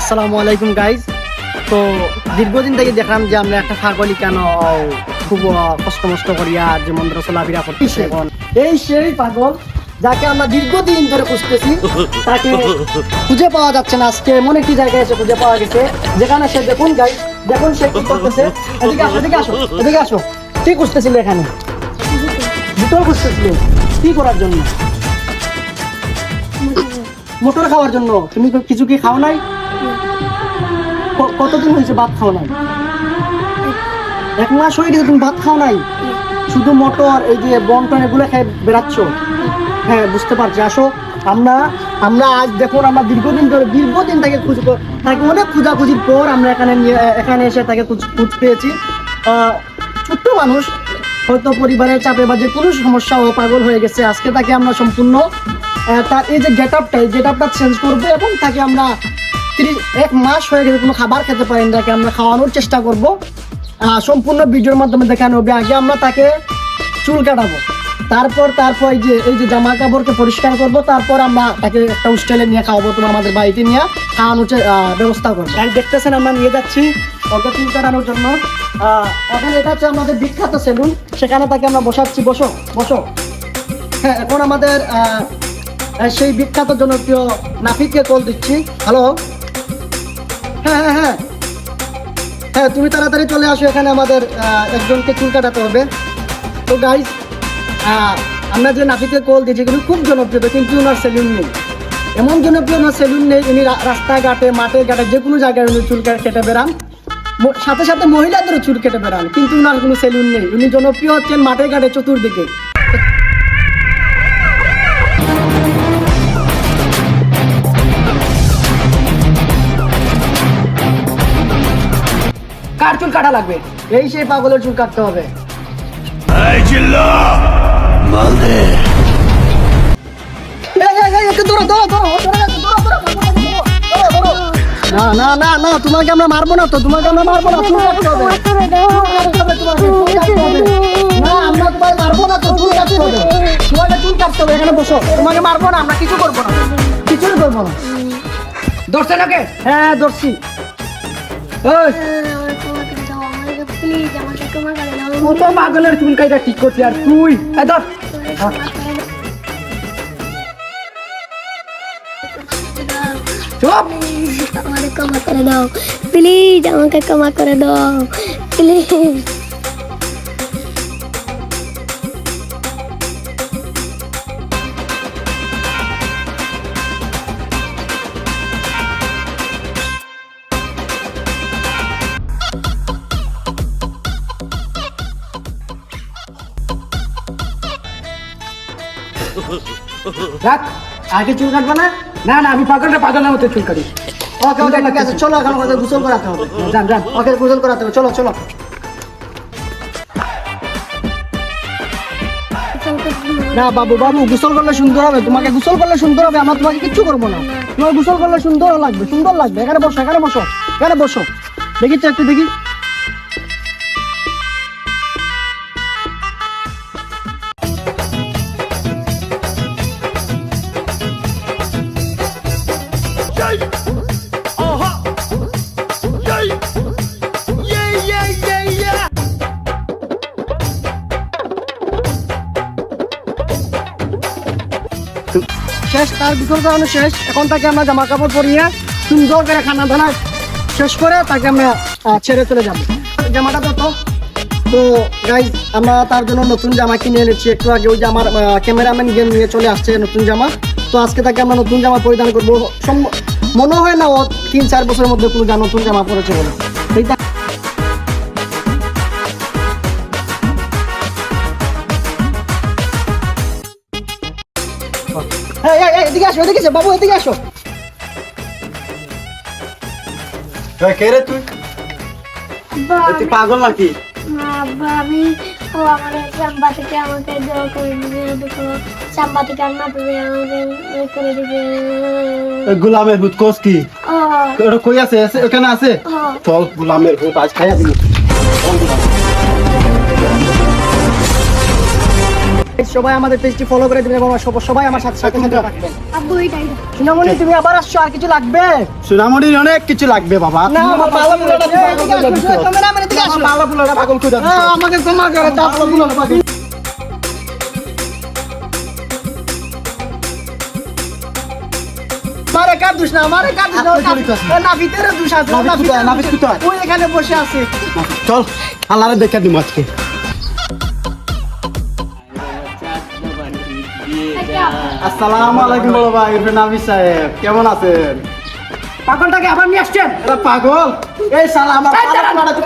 আসসালামু আলাইকুম গাইজ। তো দীর্ঘদিন থেকে দেখলাম যে আমরা একটা ছাগলই কেন খুব কষ্ট মষ্ট করিয়া যে মন্দির চলাফেরা করতেছি। এখন এই সেই পাগল যাকে আমরা দীর্ঘদিন ধরে খুঁজতেছি, তাকে খুঁজে পাওয়া যাচ্ছে না। আজকে এমন একটি জায়গায় এসে খুঁজে পাওয়া গেছে যেখানে সে দেখুন গাইজ, দেখুন সে কি করতেছে। এদিকে আসো, এদিকে আসো, এদিকে আসো। কি খুঁজতেছিল এখানে? জুতো খুঁজতেছিলে কি করার জন্য? মোটর খাওয়ার জন্য। তুমি কিছু কি খাও নাই? কতদিন হয়েছে ভাত খাও নাই? 1 মাস হয়ে গেছে তুমি ভাত খাও নাই? শুধু মোটর এই যে বন্টন এগুলো খেয়ে বেড়াচ্ছ? হ্যাঁ, বুঝতে পারছি। আসো, আমরা আজ দেখুন, আমরা দীর্ঘদিন থেকে তাকে অনেক খোঁজাখুঁজির পর আমরা এখানে এসে তাকে খুঁজ পেয়েছি। ছোট্ট মানুষ, হয়তো পরিবারের চাপে বা যে কোনো সমস্যা ও পাগল হয়ে গেছে। আজকে তাকে আমরা সম্পূর্ণ তার এই যে গেট আপটা চেঞ্জ করবো এবং তাকে আমরা 1 মাস হয়ে গেছে কোনো খাবার খেতে পারেন, তাকে আমরা খাওয়ানোর চেষ্টা করব। সম্পূর্ণ ভিডিওর মাধ্যমে দেখানো হবে। আগে আমরা তাকে চুল কাটাবো, তারপর এই যে জামা কাপড়কে পরিষ্কার করব, তারপর আমরা তাকে একটা হোস্টেলে নিয়ে খাওয়াবো, তোমার আমাদের বাড়িতে নিয়ে খাওয়ানোর ব্যবস্থা করবো। তাই দেখতেছেন আমরা নিয়ে যাচ্ছি ওকে চুল কাটানোর জন্য। এখন এটা হচ্ছে আমাদের বিখ্যাত সেলুন, সেখানে তাকে আমরা বসাচ্ছি। বসো। হ্যাঁ, এখন আমাদের সেই বিখ্যাত জনপ্রিয় নাফিককে কল দিচ্ছি। হ্যালো। হ্যাঁ, তুমি তাড়াতাড়ি চলে আসো, এখানে আমাদের একজনকে চুল কাটাতে হবে। তো গাইজ, আমরা যে নাফিককে কল দিয়েছি কিন্তু খুব জনপ্রিয়, কিন্তু ওনার সেলুন নেই। এমন জনপ্রিয় ওনার সেলুন নেই। উনি রাস্তাঘাটে, মাঠে ঘাটে যে কোনো জায়গায় উনি চুল কেটে বেড়ান, সাথে সাথে মহিলাদেরও চুল কেটে বেড়ান, কিন্তু ওনার কোনো সেলুন নেই। উনি জনপ্রিয় হচ্ছেন মাঠে ঘাটে চতুর্দিকে। কার চুল কাটা লাগবে? এই সেই পাগলের চুল কাটতে হবে। না, তোমাকে আমরা মারবো না তো, চুল কাটতে হবে। না, আমরা তোমাকে মারবো না তো, চুল কাটতে হবে। তোমাকে চুল কাটতে হবে, এখানে বসো। তোমাকে মারবো না, আমরা কিছু করবো না, কিছুই করবো না। ধরছেন ওকে? হ্যাঁ, ধরছি। কত পাগলের চুল কাটা ঠিক করছি, আর তুই আমাকে ক্ষমা করে দাও প্লিজ, আমাকে ক্ষমা করে দাও প্লিজ। রাখ, আগে চুল কাটবো না। না, আমি পাগলের মতো চুল কাটি। ওকে, ঠিক আছে, চলো, এখন ওকে গোসল করাতে হবে। যান, ওকে গোসল করাতে হবে। চলো। না বাবু, গোসল করলে সুন্দর হবে। তোমাকে গোসল করলে সুন্দর হবে, আমরা তোমাকে কিচ্ছু করবো না। তোমার গোসল করলে সুন্দর লাগবে। এখানে বসো। দেখি তো একটু দেখি। শেষ, তার গোসল করানো শেষ। এখন তাকে আমরা জামা কাপড় পরিয়ে সুন্দর করে খানা দানা শেষ করে তাকে আমরা ছেড়ে চলে যাবো। জামাটা তো গাইজ, আমরা তার জন্য নতুন জামা কিনে এনেছি একটু আগে। ওই যে আমার ক্যামেরাম্যান গিয়ে নিয়ে চলে আসছে নতুন জামা। তো আজকে তাকে আমরা নতুন জামা পরিধান করবো। মনে হয় না ও 3-4 বছরের মধ্যে কোনো নতুন জামা পরেছে বলে। এদিকে আসো বাবু, এদিকে আসো। কে রে তুই? তুই পাগল নাকি? আমি আমার চাম্বা থেকে আমাকে দেওয়া করে দিবে, চাম্বা থেকে আর না দেবে আমাকে করে দিবে। গোলামের ভূত কোস কি? কই আছে? ওখানে আছে? চল, গোলামের ভূত আজ খাইয়া দিবি। সবাই আমাদের পেজটি ফলো করে দিবেন এবং সবাই আমার সাথে সাথে সাথে থাকবেন। আব্বু এটাই সোনামণি তুমি আবার আসছো, আর কিছু লাগবে? সোনামণির অনেক কিছু লাগবে বাবা। না, তুমি আমার পাগল পুলাটা এই, এদিকে আসো, ক্যামেরাম্যান এদিকে আসো। পাগল পুলাটা পাগল খুঁজে দিছো। আমাকে ক্ষমা করে দাও। পাগল পুলাটা পাগল। মারে কার দোষ না, মারে কার দোষ না, আপনি জড়িত আছেন। না ভিতরে দোষ আছে, নাভিদ কোথায়? নাভিদ কোথায়? ওই এখানে বসে আছে। চল আল্লাহরে দেখা দিমু আজকে। আসসালামু আলাইকুম বড় ভাই, ইরফান নাভিদ সাহেব কেমন আছেন? পাগলটাকে আবার নিয়ে আসছেন? এটা পাগল এই শালা আমার এই দাঁড়ান। পালাটা